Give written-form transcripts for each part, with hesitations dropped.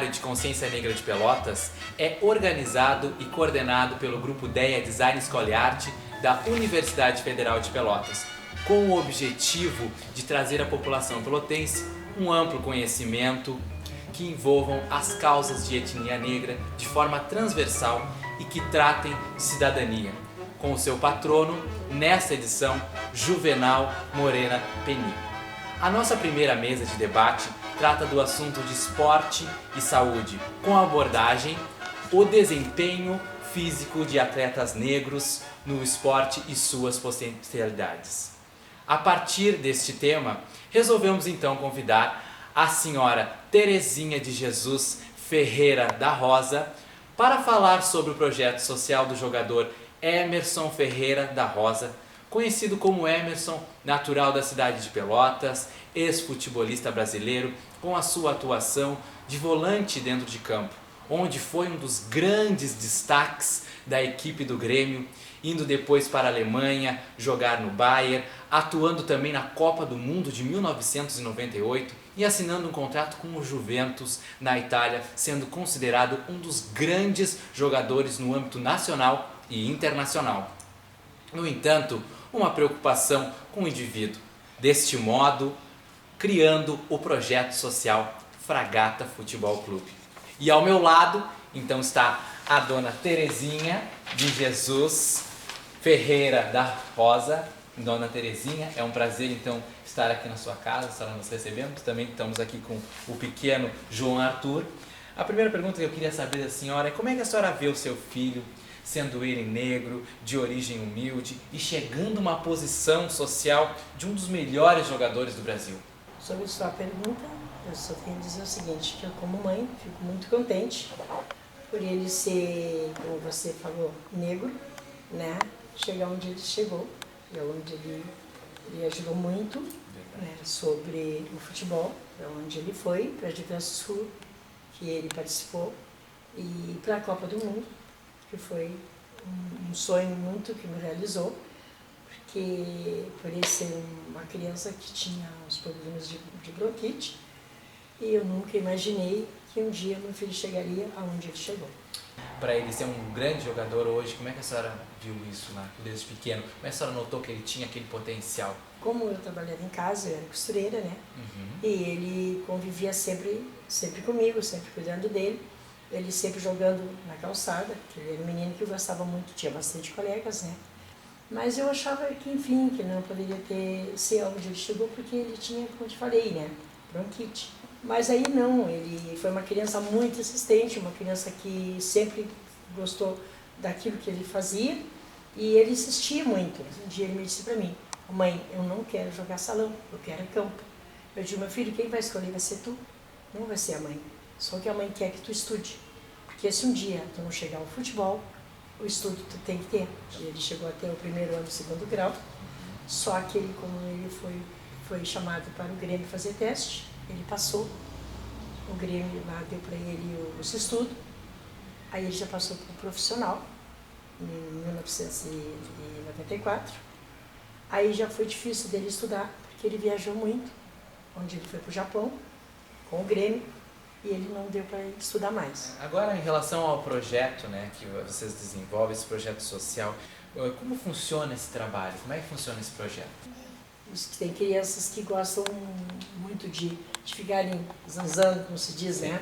Seminário de Consciência Negra de Pelotas é organizado e coordenado pelo Grupo DEA Design Escola e Arte da Universidade Federal de Pelotas, com o objetivo de trazer à população pelotense um amplo conhecimento que envolvam as causas de etnia negra de forma transversal e que tratem de cidadania, com o seu patrono, nesta edição, Juvenal Morena Peni. A nossa primeira mesa de debate trata do assunto de esporte e saúde, com a abordagem o desempenho físico de atletas negros no esporte e suas potencialidades. A partir deste tema, resolvemos então convidar a senhora Terezinha de Jesus Ferreira da Rosa para falar sobre o projeto social do jogador Emerson Ferreira da Rosa, conhecido como Emerson, natural da cidade de Pelotas, ex-futebolista brasileiro, com a sua atuação de volante dentro de campo, onde foi um dos grandes destaques da equipe do Grêmio, indo depois para a Alemanha, jogar no Bayern, atuando também na Copa do Mundo de 1998 e assinando um contrato com o Juventus na Itália, sendo considerado um dos grandes jogadores no âmbito nacional e internacional. No entanto, uma preocupação com o indivíduo, deste modo, criando o projeto social Fragata Futebol Clube. E ao meu lado, então, está a dona Terezinha de Jesus Ferreira da Rosa. Dona Terezinha, é um prazer então estar aqui na sua casa, estar nos recebendo. Também estamos aqui com o pequeno João Arthur. A primeira pergunta que eu queria saber da senhora é como é que a senhora vê o seu filho, sendo ele negro, de origem humilde e chegando a uma posição social de um dos melhores jogadores do Brasil? Sobre a sua pergunta, eu só tenho a dizer o seguinte, que eu como mãe fico muito contente por ele ser, como você falou, negro, né? Chegar onde ele chegou, e onde ele ajudou muito, né? Sobre o futebol, para onde ele foi, para diversos clubes que ele participou, e para a Copa do Mundo, que foi um sonho muito que me realizou, porque por ele ser uma criança que tinha uns problemas de bronquite, e eu nunca imaginei que um dia meu filho chegaria aonde ele chegou. Para ele ser um grande jogador hoje, como é que a senhora viu isso lá, desde pequeno? Como é que a senhora notou que ele tinha aquele potencial? Como eu trabalhava em casa, eu era costureira, né? E ele convivia sempre comigo, sempre cuidando dele. Ele sempre jogando na calçada, que ele era um menino que eu gostava muito, tinha bastante colegas, né? Mas eu achava que, enfim, que não poderia ser onde ele chegou, porque ele tinha, como eu te falei, né? Bronquite. Mas aí não, ele foi uma criança muito insistente, uma criança que sempre gostou daquilo que ele fazia e ele insistia muito. Um dia ele me disse para mim, mãe, eu não quero jogar salão, eu quero campo. Eu disse, meu filho, quem vai escolher vai ser tu, não vai ser a mãe. Só que a mãe quer que tu estude, porque se um dia tu não chegar ao futebol, o estudo tu tem que ter. E ele chegou até o primeiro ano do segundo grau, só que ele, como ele foi chamado para o Grêmio fazer teste, ele passou, o Grêmio lá deu para ele os estudos, aí ele já passou para o profissional, em 1994, aí já foi difícil dele estudar, porque ele viajou muito, onde ele foi para o Japão, com o Grêmio, e ele não deu para estudar mais. Agora, em relação ao projeto, né, que vocês desenvolvem, esse projeto social, como funciona esse trabalho? Como é que funciona esse projeto? Tem crianças que gostam muito de ficarem zanzando, como se diz, né?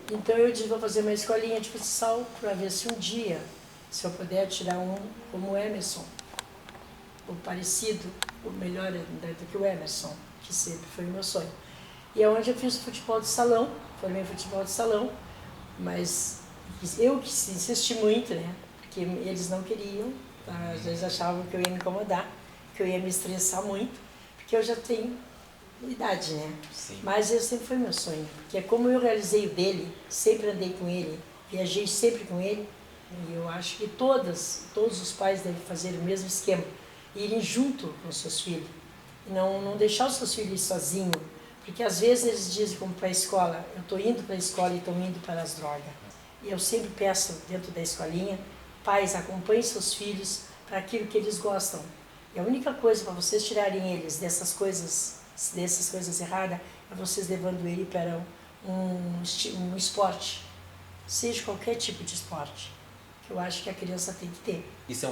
Então eu disse, vou fazer uma escolinha de futsal para ver se um dia, se eu puder tirar um como o Emerson, o parecido, o melhor do que o Emerson, que sempre foi o meu sonho. E é onde eu fiz o futebol de salão, formei futebol de salão, mas eu que insisti muito, né? Porque eles não queriam, tá? Às vezes achavam que eu ia me incomodar, que eu ia me estressar muito, porque eu já tenho idade, né? Sim. Mas esse sempre foi meu sonho, porque como eu realizei o dele, sempre andei com ele, viajei sempre com ele, e eu acho que todos os pais devem fazer o mesmo esquema, irem junto com os seus filhos, não deixar os seus filhos sozinhos, porque às vezes eles dizem como para a escola, eu estou indo para a escola e estou indo para as drogas. E eu sempre peço dentro da escolinha, pais, acompanhem seus filhos para aquilo que eles gostam. E a única coisa para vocês tirarem eles dessas coisas erradas é vocês levando ele para um esporte, seja qualquer tipo de esporte, que eu acho que a criança tem que ter. Isso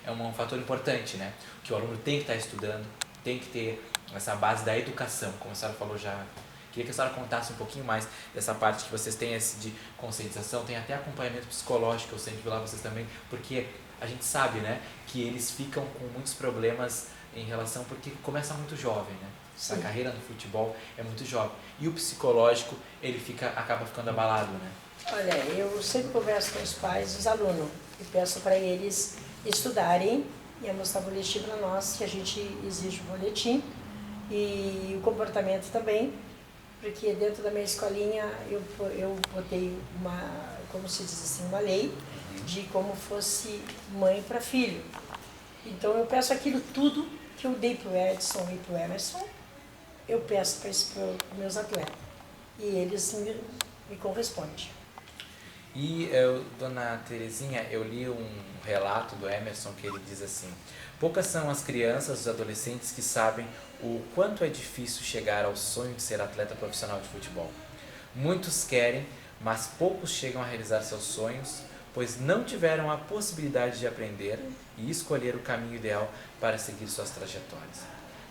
é um fator importante, né? Que o aluno tem que estar estudando, tem que ter essa base da educação, como a senhora falou já. Queria que a senhora contasse um pouquinho mais dessa parte que vocês têm de conscientização, tem até acompanhamento psicológico, eu sempre vi lá vocês também, porque a gente sabe, né, que eles ficam com muitos problemas em relação, porque começa muito jovem, né? Sim. A carreira no futebol é muito jovem. E o psicológico, ele acaba ficando abalado, né? Olha, eu sempre converso com os pais e os alunos e peço para eles estudarem e mostrar boletim para nós, que a gente exige o boletim e o comportamento também, porque dentro da minha escolinha eu botei como se diz assim, uma lei de como fosse mãe para filho. Então eu peço aquilo tudo que eu dei para o Edson e para o Emerson, eu peço para os meus atletas e eles me correspondem. E, dona Terezinha, eu li um relato do Emerson que ele diz assim: poucas são as crianças, os adolescentes que sabem o quanto é difícil chegar ao sonho de ser atleta profissional de futebol. Muitos querem, mas poucos chegam a realizar seus sonhos, pois não tiveram a possibilidade de aprender e escolher o caminho ideal para seguir suas trajetórias.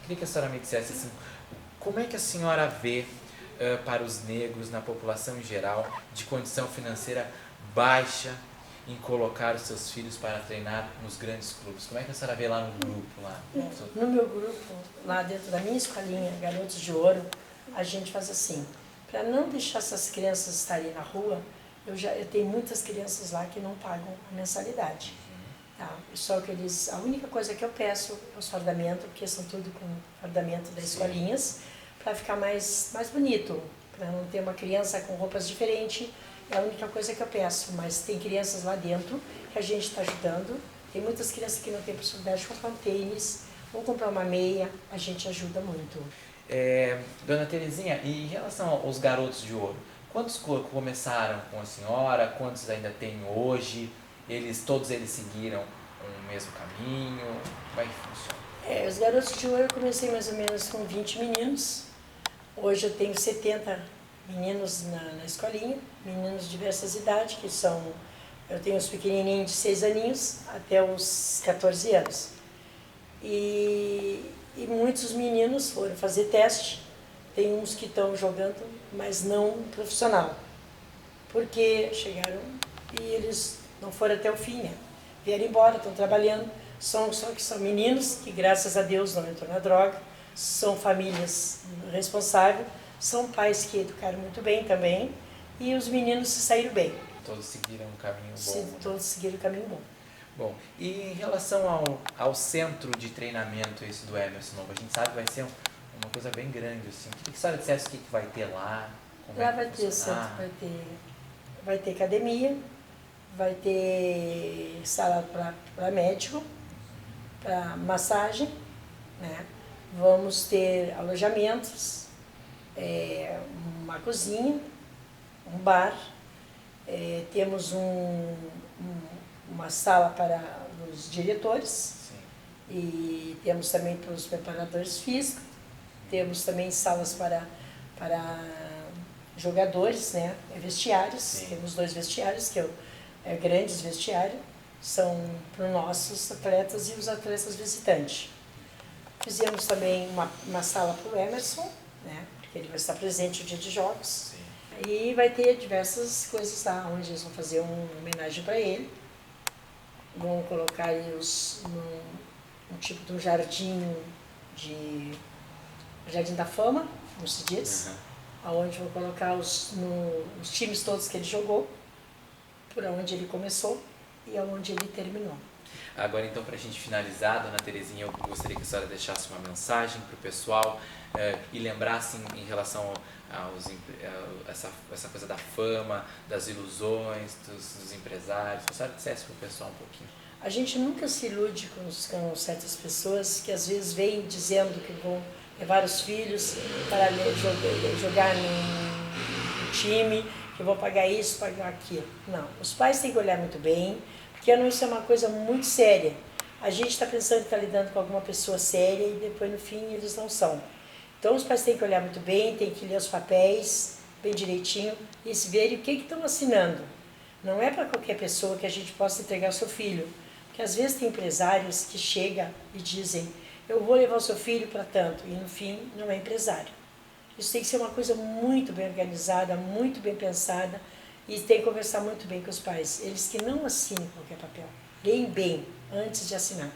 Queria que a senhora me dissesse assim, como é que a senhora vê para os negros, na população em geral, de condição financeira baixa, em colocar os seus filhos para treinar nos grandes clubes? Como é que a senhora vê lá no grupo? No meu grupo, lá dentro da minha escolinha, Garotos de Ouro, a gente faz assim, para não deixar essas crianças estarem na rua, eu tenho muitas crianças lá que não pagam a mensalidade. Tá? Só que a única coisa que eu peço é os fardamentos, porque são tudo com fardamento das escolinhas, para ficar mais bonito, para não ter uma criança com roupas diferentes, é a única coisa que eu peço. Mas tem crianças lá dentro que a gente está ajudando, tem muitas crianças que não têm possibilidade de comprar um tênis ou comprar uma meia, a gente ajuda muito. Dona Terezinha, e em relação aos Garotos de Ouro, quantos começaram com a senhora, quantos ainda tem hoje? Todos eles seguiram o mesmo caminho? Como é que funciona? Os Garotos de Ouro eu comecei mais ou menos com 20 meninos. Hoje eu tenho 70 meninos na escolinha, meninos de diversas idades, eu tenho os pequenininhos de 6 aninhos até os 14 anos. E muitos meninos foram fazer teste, tem uns que estão jogando, mas não profissional, porque chegaram e eles não foram até o fim, né? Vieram embora, estão trabalhando, só que são meninos que graças a Deus não entrou na droga, são famílias responsáveis, são pais que educaram muito bem também, e os meninos se saíram bem. Todos seguiram um caminho bom. Todos seguiram um caminho bom. Bom, e em relação ao centro de treinamento esse do Emerson Novo, a gente sabe que vai ser uma coisa bem grande, assim. O que a senhora dissesse, o que vai ter lá? Lá vai ter centro, vai ter academia, vai ter sala para médico, para massagem, né? Vamos ter alojamentos, uma cozinha, um bar, temos uma sala para os diretores. Sim. E temos também para os preparadores físicos, temos também salas para jogadores, né? Vestiários. Sim. Temos 2 vestiários, que grandes vestiários, são para os nossos atletas e os atletas visitantes. Fizemos também uma sala para o Emerson, né? Porque ele vai estar presente no dia de jogos. Sim. E vai ter diversas coisas lá, onde eles vão fazer uma homenagem para ele. Vão colocar eles num tipo de um jardim da fama, como se diz, onde vão colocar os times todos que ele jogou, por onde ele começou e aonde ele terminou. Agora, então, para a gente finalizar, dona Terezinha, eu gostaria que a senhora deixasse uma mensagem para o pessoal e lembrasse em relação essa coisa da fama, das ilusões, dos empresários. Se a senhora dissesse para o pessoal um pouquinho. A gente nunca se ilude com certas pessoas que às vezes vêm dizendo que vão levar os filhos para jogar num time, que vão pagar isso, pagar aquilo. Não, os pais têm que olhar muito bem, porque isso é uma coisa muito séria. A gente está pensando que está lidando com alguma pessoa séria e depois no fim eles não são. Então os pais têm que olhar muito bem, têm que ler os papéis bem direitinho e se verem o que estão assinando. Não é para qualquer pessoa que a gente possa entregar o seu filho. Porque às vezes tem empresários que chegam e dizem, eu vou levar o seu filho para tanto, e no fim não é empresário. Isso tem que ser uma coisa muito bem organizada, muito bem pensada, e tem que conversar muito bem com os pais. Eles que não assinem qualquer papel, leem bem antes de assinar,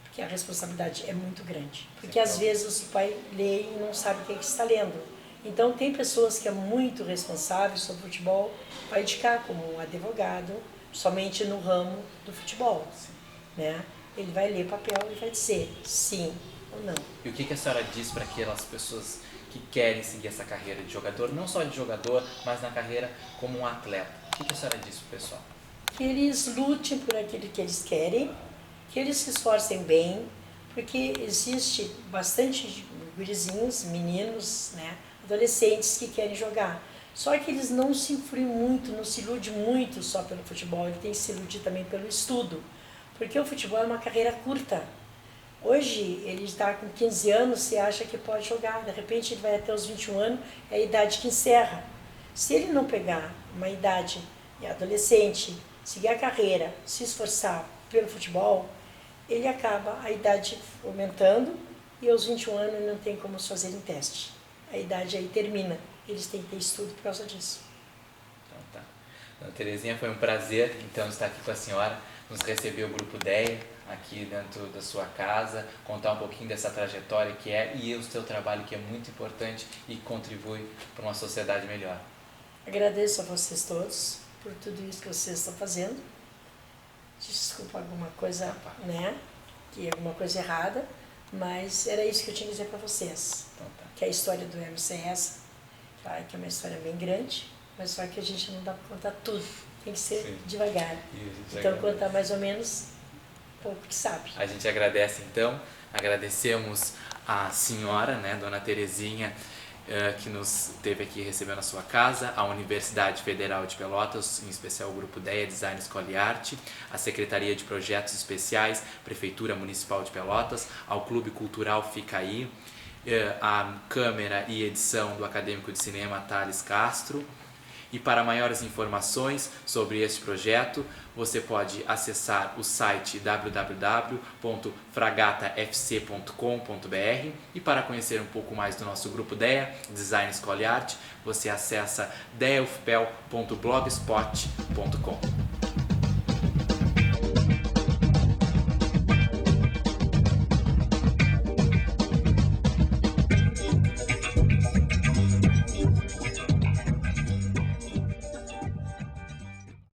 porque a responsabilidade é muito grande. Porque às vezes o pai lê e não sabe o que está lendo. Então tem pessoas que é muito responsáveis sobre o futebol, vai indicar como um advogado, somente no ramo do futebol, né? Ele vai ler papel e vai dizer sim ou não. E o que a senhora diz para aquelas pessoas que querem seguir essa carreira de jogador, não só de jogador, mas na carreira como um atleta? O que a senhora diz pro pessoal? Que eles lutem por aquilo que eles querem, que eles se esforcem bem, porque existe bastante gurizinhos, meninos, né, adolescentes que querem jogar. Só que eles não se influem muito, não se iludem muito só pelo futebol, ele tem que se iludir também pelo estudo, porque o futebol é uma carreira curta. Hoje ele está com 15 anos, você acha que pode jogar, de repente ele vai até os 21 anos, é a idade que encerra. Se ele não pegar uma idade adolescente, seguir a carreira, se esforçar pelo futebol, ele acaba a idade aumentando e aos 21 anos ele não tem como fazer em teste. A idade aí termina, eles têm que ter estudo por causa disso. Então tá. Dona Terezinha, foi um prazer então estar aqui com a senhora, nos receber o Grupo DEA aqui dentro da sua casa, contar um pouquinho dessa trajetória que é e o seu trabalho que é muito importante e contribui para uma sociedade melhor. Agradeço a vocês todos por tudo isso que vocês estão fazendo. Desculpa alguma coisa, né, que alguma coisa errada, mas era isso que eu tinha que dizer para vocês. Então tá. Que a história do Emerson é essa, claro que é uma história bem grande, mas só que a gente não dá para contar tudo, tem que ser devagar. Então contar mais ou menos pouco que sabe. A gente agradece então, agradecemos a senhora, né, Dona Terezinha, que nos teve aqui recebendo na sua casa, a Universidade Federal de Pelotas, em especial o Grupo DEA Design Escola e Arte, a Secretaria de Projetos Especiais, Prefeitura Municipal de Pelotas, ao Clube Cultural Ficaí, a câmera e edição do acadêmico de cinema Thales Castro. E para maiores informações sobre este projeto, você pode acessar o site www.fragatafc.com.br e para conhecer um pouco mais do nosso Grupo DEA, Design Escola e Arte, você acessa deaufpel.blogspot.com.